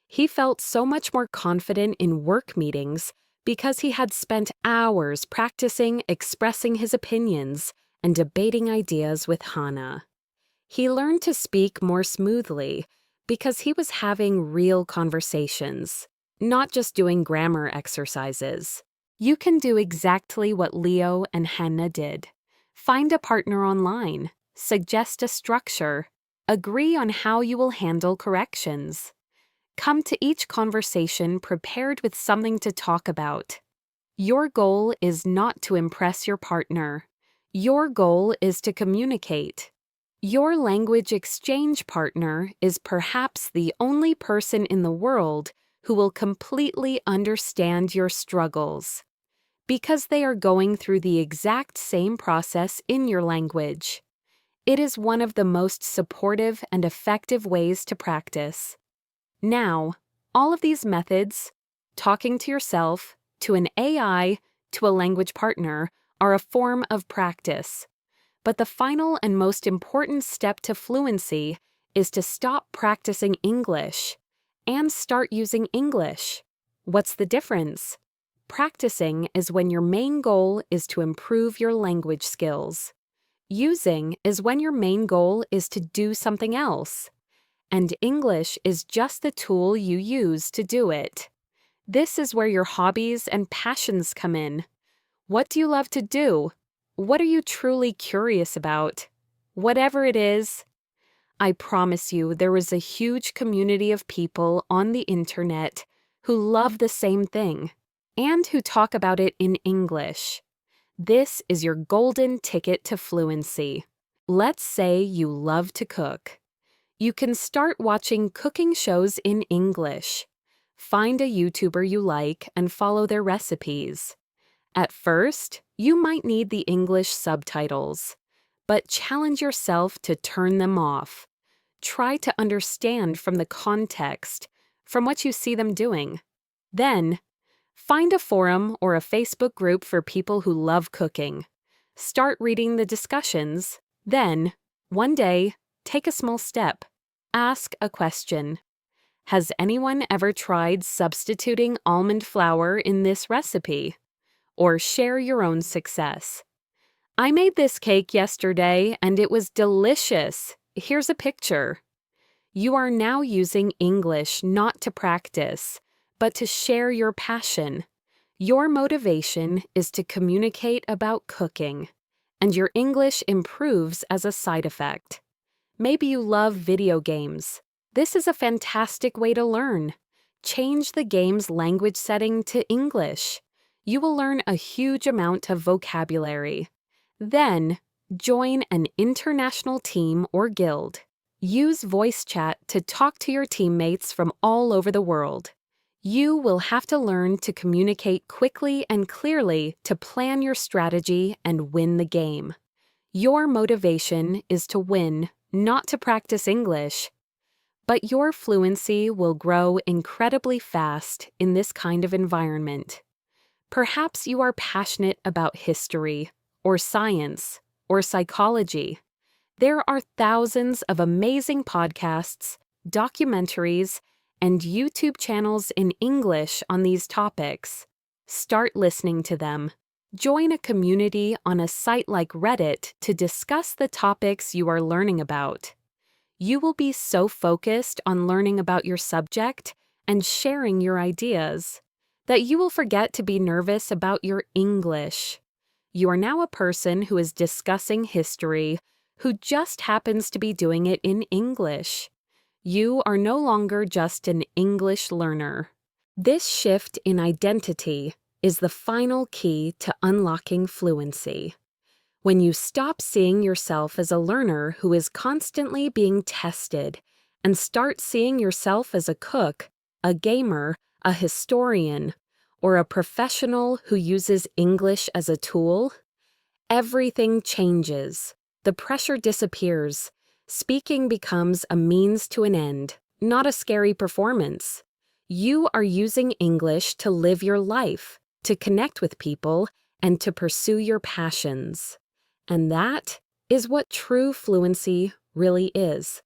Speaker 1: He felt so much more confident in work meetings because he had spent hours practicing expressing his opinions and debating ideas with Hannah. He learned to speak more smoothly because he was having real conversations, not just doing grammar exercises. You can do exactly what Leo and Hannah did. Find a partner online, suggest a structure, agree on how you will handle corrections. Come to each conversation prepared with something to talk about. Your goal is not to impress your partner. Your goal is to communicate. Your language exchange partner is perhaps the only person in the world who will completely understand your struggles, because they are going through the exact same process in your language. It is one of the most supportive and effective ways to practice. Now, all of these methods, talking to yourself, to an AI, to a language partner, are a form of practice. But the final and most important step to fluency is to stop practicing English and start using English. What's the difference? Practicing is when your main goal is to improve your language skills. Using is when your main goal is to do something else. And English is just the tool you use to do it. This is where your hobbies and passions come in. What do you love to do? What are you truly curious about? Whatever it is, I promise you there is a huge community of people on the internet who love the same thing and who talk about it in English. This is your golden ticket to fluency. Let's say you love to cook. You can start watching cooking shows in English. Find a YouTuber you like and follow their recipes. At first, you might need the English subtitles, but challenge yourself to turn them off. Try to understand from the context, from what you see them doing. Then, find a forum or a Facebook group for people who love cooking. Start reading the discussions. Then, one day, take a small step. Ask a question. Has anyone ever tried substituting almond flour in this recipe? Or share your own success. I made this cake yesterday and it was delicious. Here's a picture. You are now using English not to practice, but to share your passion. Your motivation is to communicate about cooking, and your English improves as a side effect. Maybe you love video games. This is a fantastic way to learn. Change the game's language setting to English. You will learn a huge amount of vocabulary. Then, join an international team or guild. Use voice chat to talk to your teammates from all over the world. You will have to learn to communicate quickly and clearly to plan your strategy and win the game. Your motivation is to win, not to practice English. But your fluency will grow incredibly fast in this kind of environment. Perhaps you are passionate about history, or science, or psychology. There are thousands of amazing podcasts, documentaries, and YouTube channels in English on these topics. Start listening to them. Join a community on a site like Reddit to discuss the topics you are learning about. You will be so focused on learning about your subject and sharing your ideas that you will forget to be nervous about your English. You are now a person who is discussing history, who just happens to be doing it in English. You are no longer just an English learner. This shift in identity is the final key to unlocking fluency. When you stop seeing yourself as a learner who is constantly being tested and start seeing yourself as a cook, a gamer, a historian, or a professional who uses English as a tool, everything changes. The pressure disappears. Speaking becomes a means to an end, not a scary performance. You are using English to live your life, to connect with people, and to pursue your passions. And that is what true fluency really is.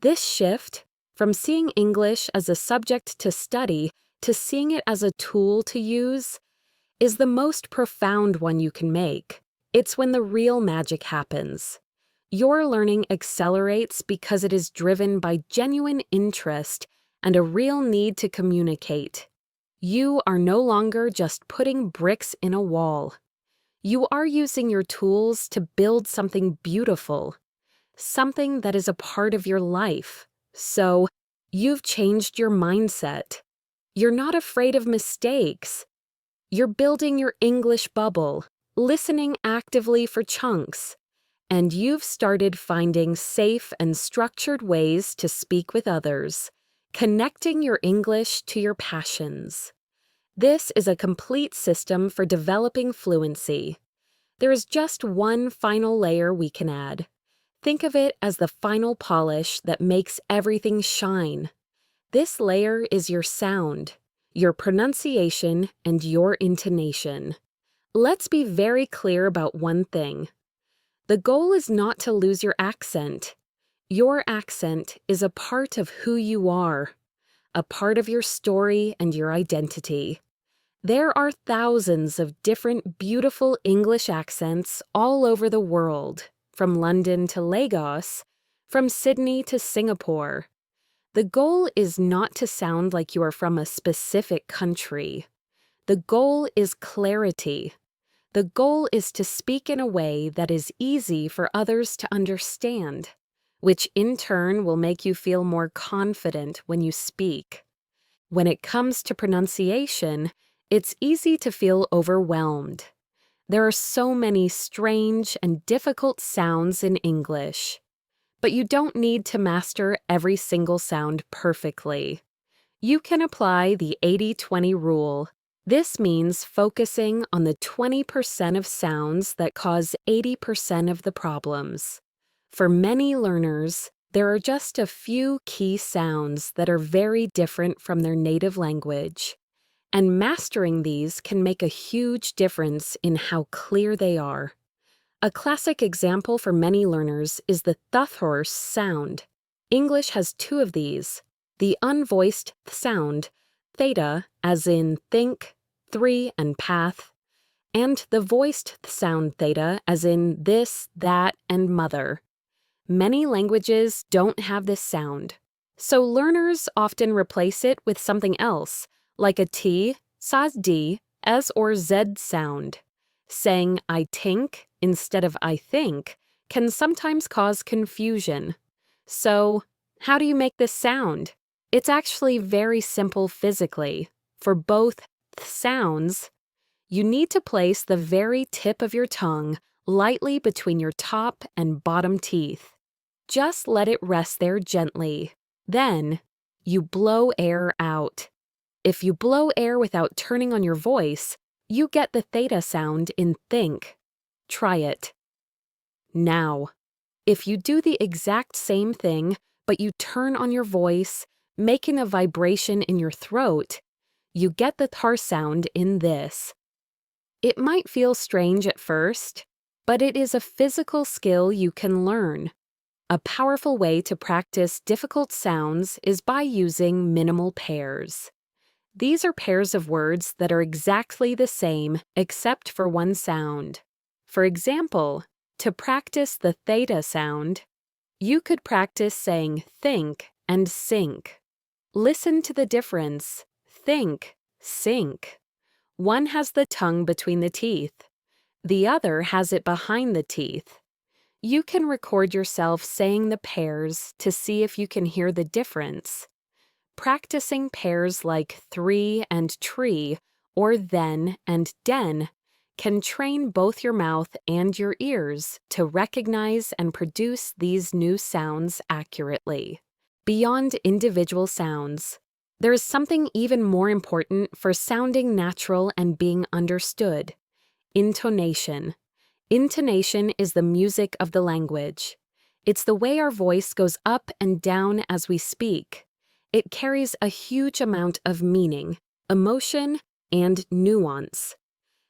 Speaker 1: This shift, from seeing English as a subject to study to seeing it as a tool to use, is the most profound one you can make. It's when the real magic happens. Your learning accelerates because it is driven by genuine interest and a real need to communicate. You are no longer just putting bricks in a wall. You are using your tools to build something beautiful, something that is a part of your life. So, you've changed your mindset. You're not afraid of mistakes. You're building your English bubble, listening actively for chunks, and you've started finding safe and structured ways to speak with others, connecting your English to your passions. This is a complete system for developing fluency. There is just one final layer we can add. Think of it as the final polish that makes everything shine. This layer is your sound, your pronunciation, and your intonation. Let's be very clear about one thing. The goal is not to lose your accent. Your accent is a part of who you are, a part of your story and your identity. There are thousands of different beautiful English accents all over the world, from London to Lagos, from Sydney to Singapore. The goal is not to sound like you are from a specific country. The goal is clarity. The goal is to speak in a way that is easy for others to understand, which in turn will make you feel more confident when you speak. When it comes to pronunciation, it's easy to feel overwhelmed. There are so many strange and difficult sounds in English. But you don't need to master every single sound perfectly. You can apply the 80-20 rule. This means focusing on the 20% of sounds that cause 80% of the problems. For many learners, there are just a few key sounds that are very different from their native language. And mastering these can make a huge difference in how clear they are. A classic example for many learners is the th sound. English has two of these, the unvoiced th sound, theta, as in think, three, and path, and the voiced th sound theta, as in this, that, and mother. Many languages don't have this sound, so learners often replace it with something else, like a T, saz D, S or Z sound. Saying I tink instead of I think can sometimes cause confusion. So, how do you make this sound? It's actually very simple physically. For both sounds, you need to place the very tip of your tongue lightly between your top and bottom teeth. Just let it rest there gently. Then, you blow air out. If you blow air without turning on your voice, you get the theta sound in think. Try it. Now, if you do the exact same thing, but you turn on your voice, making a vibration in your throat, you get the th sound in this. It might feel strange at first. but it is a physical skill you can learn. A powerful way to practice difficult sounds is by using minimal pairs. These are pairs of words that are exactly the same except for one sound. For example, to practice the theta sound, you could practice saying think and sink. Listen to the difference. Think, sink. One has the tongue between the teeth. The other has it behind the teeth. You can record yourself saying the pairs to see if you can hear the difference. Practicing pairs like three and tree or then and den can train both your mouth and your ears to recognize and produce these new sounds accurately. Beyond individual sounds, there is something even more important for sounding natural and being understood: intonation. Intonation is the music of the language. It's the way our voice goes up and down as we speak. It carries a huge amount of meaning, emotion, and nuance.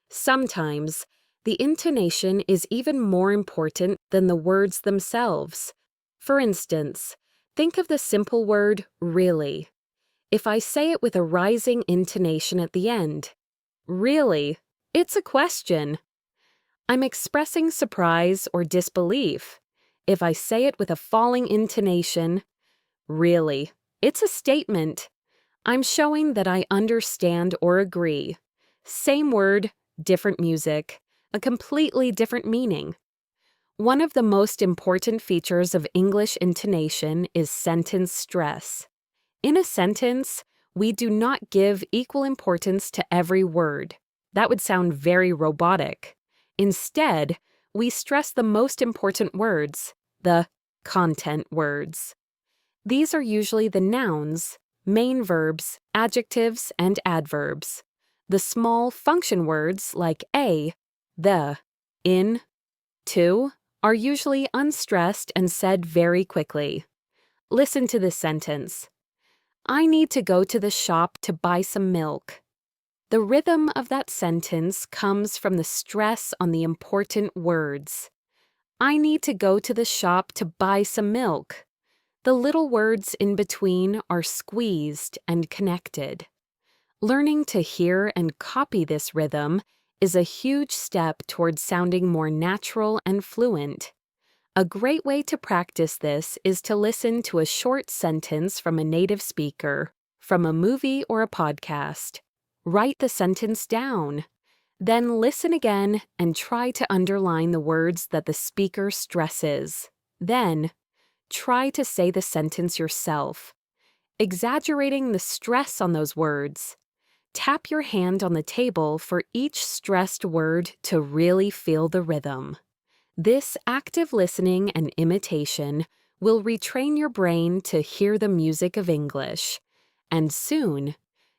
Speaker 1: Sometimes, the intonation is even more important than the words themselves. For instance, think of the simple word really. If I say it with a rising intonation at the end, really, it's a question. I'm expressing surprise or disbelief. If I say it with a falling intonation, really, it's a statement. I'm showing that I understand or agree. Same word, different music, a completely different meaning. One of the most important features of English intonation is sentence stress. In a sentence, we do not give equal importance to every word. That would sound very robotic. Instead, we stress the most important words, the content words. These are usually the nouns, main verbs, adjectives, and adverbs. The small function words like a, the, in, to are usually unstressed and said very quickly. Listen to this sentence. I need to go to the shop to buy some milk. The rhythm of that sentence comes from the stress on the important words. I need to go to the shop to buy some milk. The little words in between are squeezed and connected. Learning to hear and copy this rhythm is a huge step towards sounding more natural and fluent. A great way to practice this is to listen to a short sentence from a native speaker, from a movie or a podcast. Write the sentence down. Then listen again and try to underline the words that the speaker stresses. Then, try to say the sentence yourself, exaggerating the stress on those words. Tap your hand on the table for each stressed word to really feel the rhythm. This active listening and imitation will retrain your brain to hear the music of English, and soon,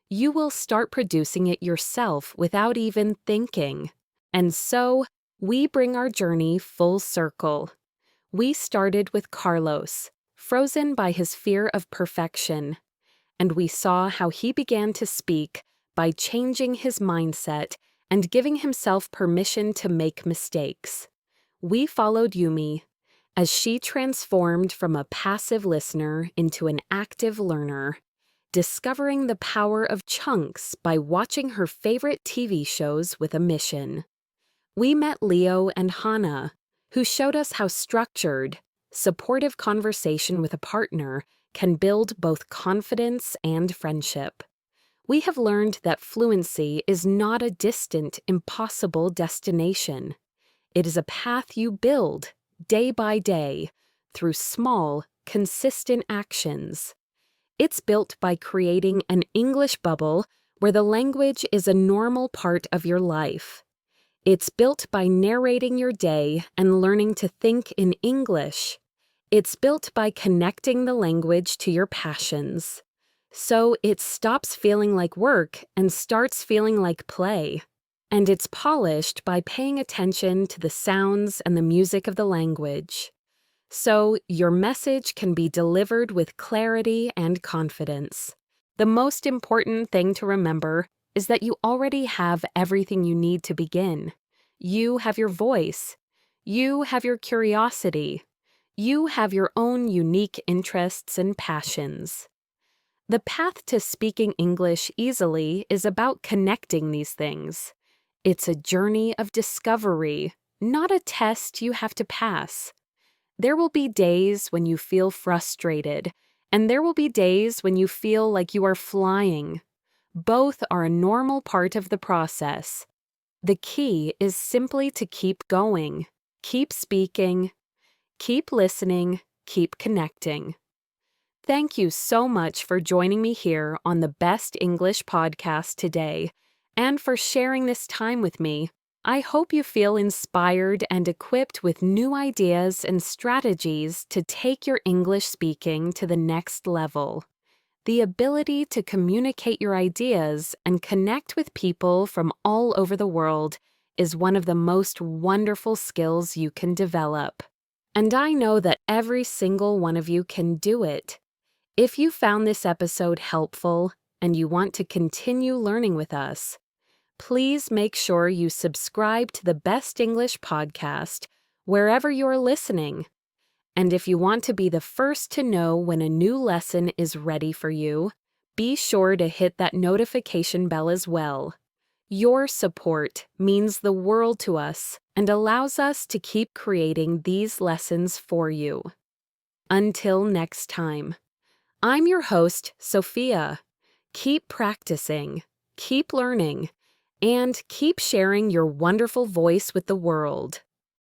Speaker 1: you will start producing it yourself without even thinking. And so, we bring our journey full circle. We started with Carlos, frozen by his fear of perfection, and we saw how he began to speak by changing his mindset and giving himself permission to make mistakes. We followed Yumi as she transformed from a passive listener into an active learner, discovering the power of chunks by watching her favorite TV shows with a mission. We met Leo and Hannah, who showed us how structured, supportive conversation with a partner can build both confidence and friendship. We have learned that fluency is not a distant, impossible destination. It is a path you build, day by day, through small, consistent actions. It's built by creating an English bubble where the language is a normal part of your life. It's built by narrating your day and learning to think in English. It's built by connecting the language to your passions. So it stops feeling like work and starts feeling like play. And it's polished by paying attention to the sounds and the music of the language. So your message can be delivered with clarity and confidence. The most important thing to remember is that you already have everything you need to begin. You have your voice. You have your curiosity. You have your own unique interests and passions. The path to speaking English easily is about connecting these things. It's a journey of discovery, not a test you have to pass. There will be days when you feel frustrated, and there will be days when you feel like you are flying. Both are a normal part of the process. The key is simply to keep going, keep speaking, keep listening, keep connecting. Thank you so much for joining me here on the Best English Podcast today, and for sharing this time with me. I hope you feel inspired and equipped with new ideas and strategies to take your English speaking to the next level. The ability to communicate your ideas and connect with people from all over the world is one of the most wonderful skills you can develop. And I know that every single one of you can do it. If you found this episode helpful and you want to continue learning with us, please make sure you subscribe to the Best English Podcast wherever you're listening. And if you want to be the first to know when a new lesson is ready for you, be sure to hit that notification bell as well. Your support means the world to us and allows us to keep creating these lessons for you. Until next time, I'm your host, Sophia. Keep practicing, keep learning, and keep sharing your wonderful voice with the world.